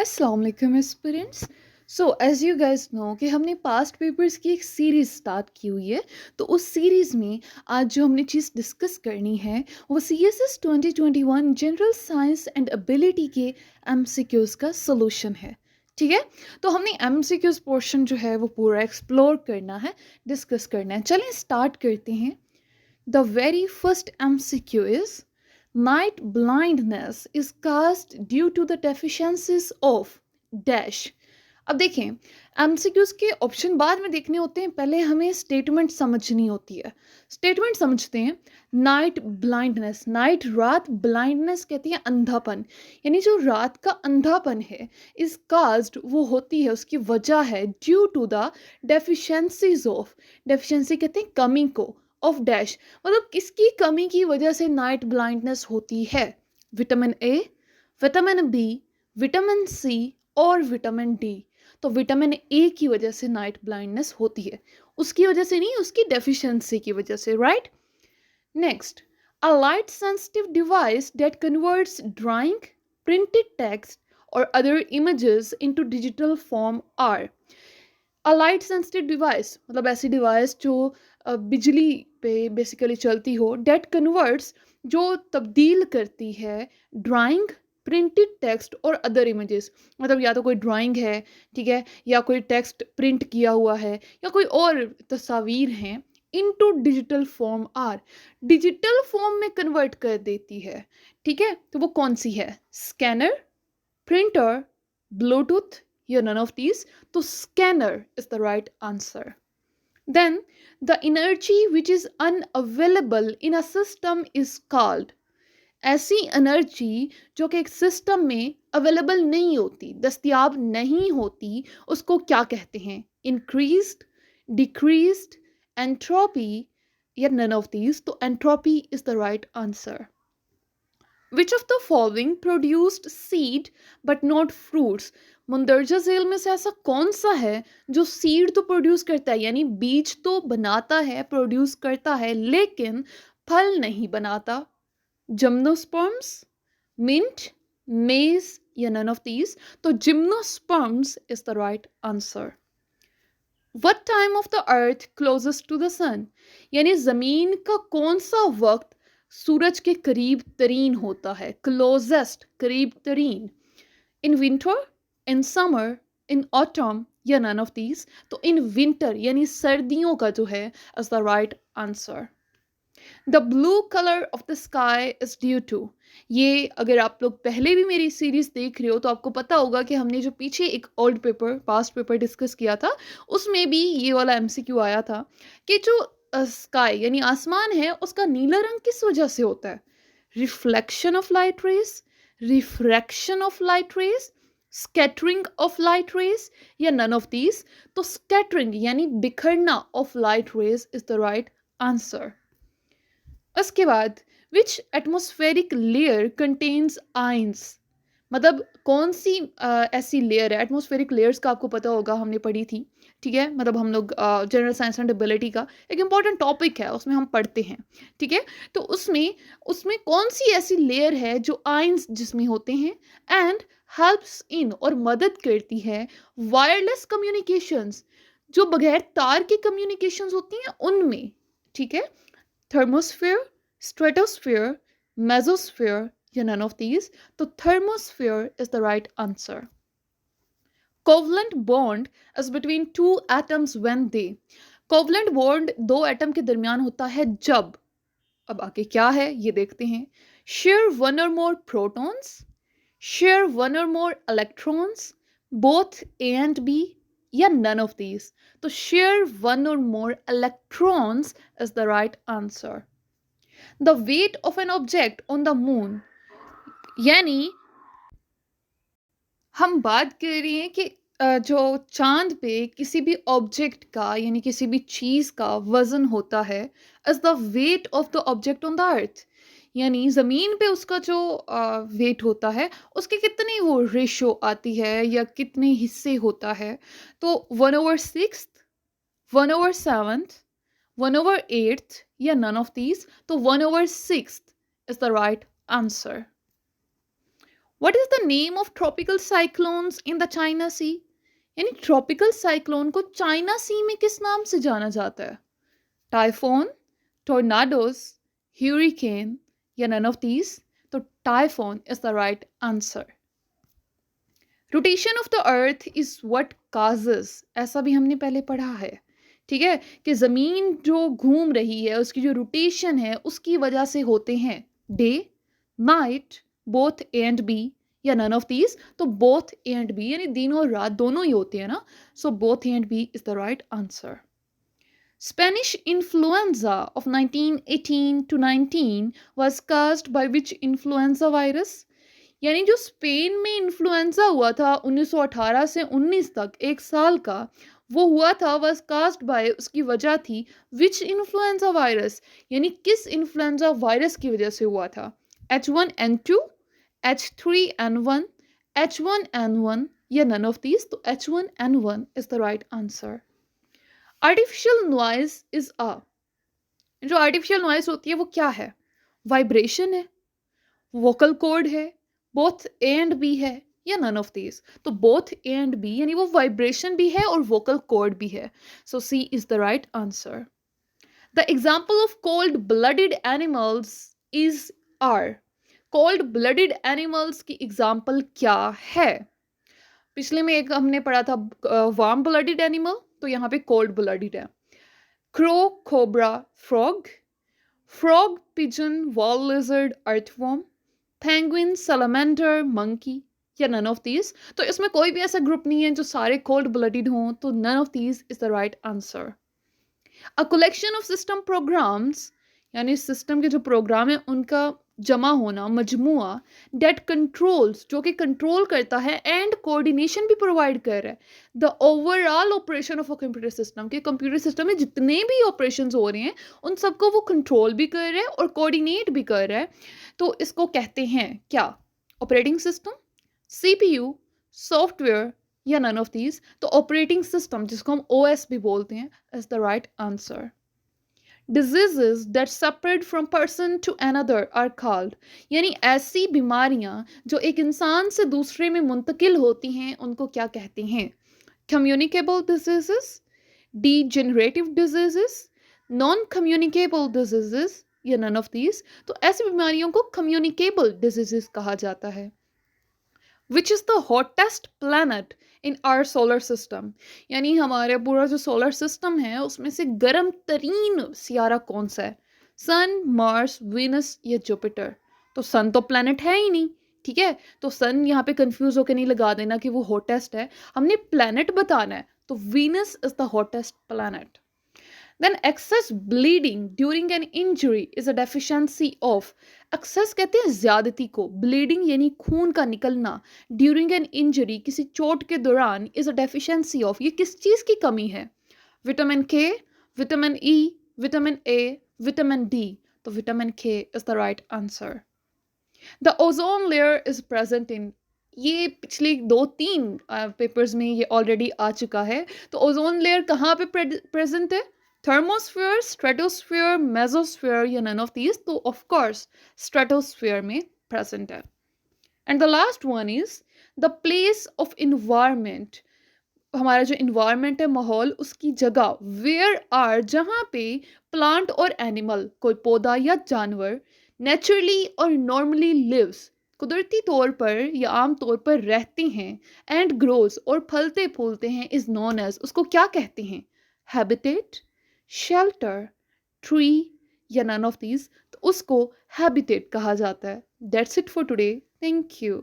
अस्सलाम वालेकुम aspirants. So as you guys know कि हमने पास्ट पेपर्स की एक सीरीज़ स्टार्ट की हुई है। तो उस सीरीज़ में आज जो हमने चीज़ डिस्कस करनी है वो CSS 2021 general science and ability के MCQs का सोल्यूशन है। ठीक है, तो हमने MCQs पोर्शन जो है वो पूरा एक्सप्लोर करना है, डिस्कस करना है। चलें स्टार्ट करते हैं। The very first MCQ is night blindness is caused due to the deficiencies of dash. अब देखें, MCQs के ऑप्शन बाद में देखने होते हैं, पहले हमें स्टेटमेंट समझनी होती है। स्टेटमेंट समझते हैं। नाइट ब्लाइंडनेस, नाइट रात, ब्लाइंडनेस कहती है अंधापन, यानी जो रात का अंधापन है इस कास्ड वो होती है, उसकी वजह है due to the deficiencies of, deficiency कहते हैं कमी को, ऑफ डैश मतलब किसकी कमी की वजह से नाइट ब्लाइंडनेस होती है। Vitamin A, vitamin B, vitamin C और विटामिन डी। तो विटामिन ए की वजह से नाइट ब्लाइंडनेस होती है, उसकी वजह से नहीं, उसकी डेफिशिएंसी की वजह से, right. Next, a light sensitive device that converts drawing, printed text और other images into digital form are. A light sensitive device मतलब ऐसी डिवाइस जो बिजली पे बेसिकली चलती हो, डेट कन्वर्ट्स जो तब्दील करती है ड्राइंग, प्रिंटेड टेक्स्ट और अदर इमेजेस, मतलब या तो कोई ड्राइंग है, ठीक है, या कोई टेक्स्ट प्रिंट किया हुआ है या कोई और तस्वीर हैं, into digital form or, digital form में कन्वर्ट कर देती है। ठीक है, तो वो कौन सी है? Scanner, printer, Bluetooth, yeah, none of these. So scanner is the right answer. Then the energy which is unavailable in a system is called, ऐसी एनर्जी जो कि एक सिस्टम में अवेलेबल नहीं होती, दस्तयाब नहीं होती, उसको क्या कहते हैं? इंक्रीज्ड, डिक्रीज्ड, एंट्रोपी या नन ऑफ दीज। तो entropy is the right answer. Which of the following produced seed but not fruits? मुंदरजा झेल में से ऐसा कौन सा है जो सीड तो प्रोड्यूस करता है, यानी बीज तो बनाता है, प्रोड्यूस करता है, लेकिन फल नहीं बनाता? जिम्नोस्पर्म्स, मिंट, मेज या नन ऑफ दीज। तो gymnosperms is the right answer. What time of the earth closest to the sun? यानी जमीन का कौन सा वक्त सूरज के करीब तरीन होता है? क्लोजेस्ट, करीब तरीन। In winter, in summer, in autumn या नन ऑफ दीज। तो इन विंटर यानी सर्दियों का जो है is the right answer. The blue colour of the sky is due to, ये अगर आप लोग पहले भी मेरी सीरीज देख रहे हो तो आपको पता होगा कि हमने जो पीछे एक old paper, past paper discuss किया था, उसमें भी ये वाला MCQ आया था कि जो स्काई यानी आसमान है उसका नीला रंग किस वजह से होता है? Reflection of light rays, refraction of light rays, scattering of light rays या नन ऑफ दीज। तो स्कैटरिंग यानी बिखरना of light rays is the right answer. उसके बाद which atmospheric layer contains ions, मतलब कौन सी ऐसी लेयर है? एटमोस्फेरिक लेयर्स का आपको पता होगा, हमने पढ़ी थी। ठीक है, मतलब हम लोग जनरल साइंस एंड एबिलिटी का एक इम्पॉर्टेंट टॉपिक है, उसमें हम पढ़ते हैं। ठीक है, तो उसमें उसमें कौन सी ऐसी लेयर है जो आइंस जिसमें होते हैं एंड हेल्प्स इन और मदद करती है वायरलेस कम्युनिकेशंस, जो बगैर तार की कम्युनिकेशंस होती हैं उनमें। ठीक है, thermosphere, stratosphere, mesosphere, या none of these. तो thermosphere is the right answer. Covalent bond is between two atoms when they, covalent bond दो एटम के दरमियान होता है जब, अब आगे क्या है ये देखते हैं। share one or more protons, share one or more electrons, both A and B या none of these। तो share one or more electrons is the right answer. The weight of an object on the moon, यानी हम बात कर रहे हैं कि जो चांद पे किसी भी ऑब्जेक्ट का यानी किसी भी चीज़ का वजन होता है is the weight of the object on the earth, यानी ज़मीन पे उसका जो वेट होता है उसके कितनी वो रेशो आती है या कितने हिस्से होता है। तो 1/6, 1/7, 1/8 या नन ऑफ दीज। तो 1/6 is the right answer. What is the name of tropical cyclones in the China sea? यानी ट्रॉपिकल साइक्लोन को चाइना सी में किस नाम से जाना जाता है? टाइफोन, टोर्नाडोज, hurricane या none of these? तो typhoon is the right answer. Rotation of the earth is what causes, ऐसा भी हमने पहले पढ़ा है, ठीक है, कि ज़मीन जो घूम रही है उसकी जो रोटेशन है उसकी वजह से होते हैं day, night, both A and B या नन ऑफ दीज? तो बोथ ए एंड बी, यानी दिन और रात दोनों ही होते हैं ना. So both A and B is the right answer. Spanish influenza of 1918 to 19 was caused by which influenza virus? यानी जो स्पेन में इन्फ्लुएंजा हुआ था 1918 से 19 तक, एक साल का, वो हुआ था was caused by, उसकी वजह थी which influenza virus, यानी किस इन्फ्लुएंजा वायरस की वजह से हुआ था? H1N2, H3N1, H1N1 या none of these? तो H1N1 is the right answer. Artificial noise is a, जो आर्टिफिशियल नॉइज होती है वो क्या है? वाइब्रेशन है, वोकल कॉर्ड है, बोथ ए एंड बी है या नन ऑफ दीज? तो बोथ ए एंड बी, यानी वो वाइब्रेशन भी है और वोकल कॉर्ड भी है. So C is the right answer. The example of cold blooded animals is are. Cold blooded animals की एग्जाम्पल क्या है? पिछले में एक हमने पढ़ा था वार्म ब्लडेड एनिमल, तो यहाँ पे कोल्ड ब्लडेड है. Crow, cobra, frog, frog, pigeon, wall lizard, earthworm, penguin, salamander, monkey या नन ऑफ दीज? तो इसमें कोई भी ऐसा ग्रुप नहीं है जो सारे कोल्ड ब्लडेड हों, तो none of these is the right answer. A collection of system programs, यानी सिस्टम के जो प्रोग्राम है उनका जमा होना, मजमुआ, डेट कंट्रोल्स, जो कि कंट्रोल करता है एंड कोऑर्डिनेशन भी प्रोवाइड कर रहा है the overall operation of a computer system, के कंप्यूटर सिस्टम में जितने भी ऑपरेशंस हो रहे हैं उन सबको वो कंट्रोल भी कर रहा है और कोऑर्डिनेट भी कर रहा है. तो इसको कहते हैं क्या? ऑपरेटिंग सिस्टम, सीपीयू, सॉफ्टवेयर या नन ऑफ दीज? तो ऑपरेटिंग सिस्टम, जिसको हम ओएस भी बोलते हैं, is the right answer. Diseases that separate from person to another are called, यानी ऐसी बीमारियां जो एक इंसान से दूसरे में मुंतकिल होती हैं उनको क्या कहते हैं? Communicable diseases, degenerative diseases, non-communicable diseases या none of these? तो ऐसी बीमारियों को communicable diseases कहा जाता है. Which is the hottest planet in our solar system, यानी हमारे पूरा जो सोलर सिस्टम है उसमें से गर्म तरीन सियारा कौन सा है? सन, मार्स, वीनस या जुपिटर? तो सन तो प्लानट है ही नहीं, ठीक है, तो सन यहाँ पे कंफ्यूज होकर नहीं लगा देना कि वो हॉटेस्ट है, हमने प्लानट बताना है. तो Venus is the hottest planet. Then excess bleeding during an injury is a deficiency of. excess कहते हैं ज्यादती को, bleeding यानी खून का निकलना, during an injury किसी चोट के दौरान is a deficiency of, ये किस चीज की कमी है? विटामिन के, vitamin E, vitamin A, vitamin D? तो विटामिन के is the right answer. The ozone layer is present in, ये पिछले 2-3 पेपर्स में ये ऑलरेडी आ चुका है. तो ओजोन लेयर कहाँ पे प्रेजेंट है? थर्मोस्फीयर, स्ट्रेटोस्फीयर, मेसोस्फीयर या नन ऑफ दीज? तो ऑफ कोर्स स्ट्रेटोस्फीयर में प्रेजेंट है. And the last one is the place of environment. हमारा जो इन्वायरमेंट है, माहौल, उसकी जगह, वेयर आर, जहाँ पे प्लांट और एनिमल, कोई पौधा या जानवर, नेचुरली और नॉर्मली लिव्स, कुदरती तौर पर या आम तौर पर रहते हैं, एंड ग्रोज और फलते फूलते हैं, इज नोन एज, उसको क्या कहते हैं? हैबिटेट, शेल्टर, ट्री या नन ऑफ दीज? तो उसको हैबिटेट कहा जाता है. That's it for today. Thank you.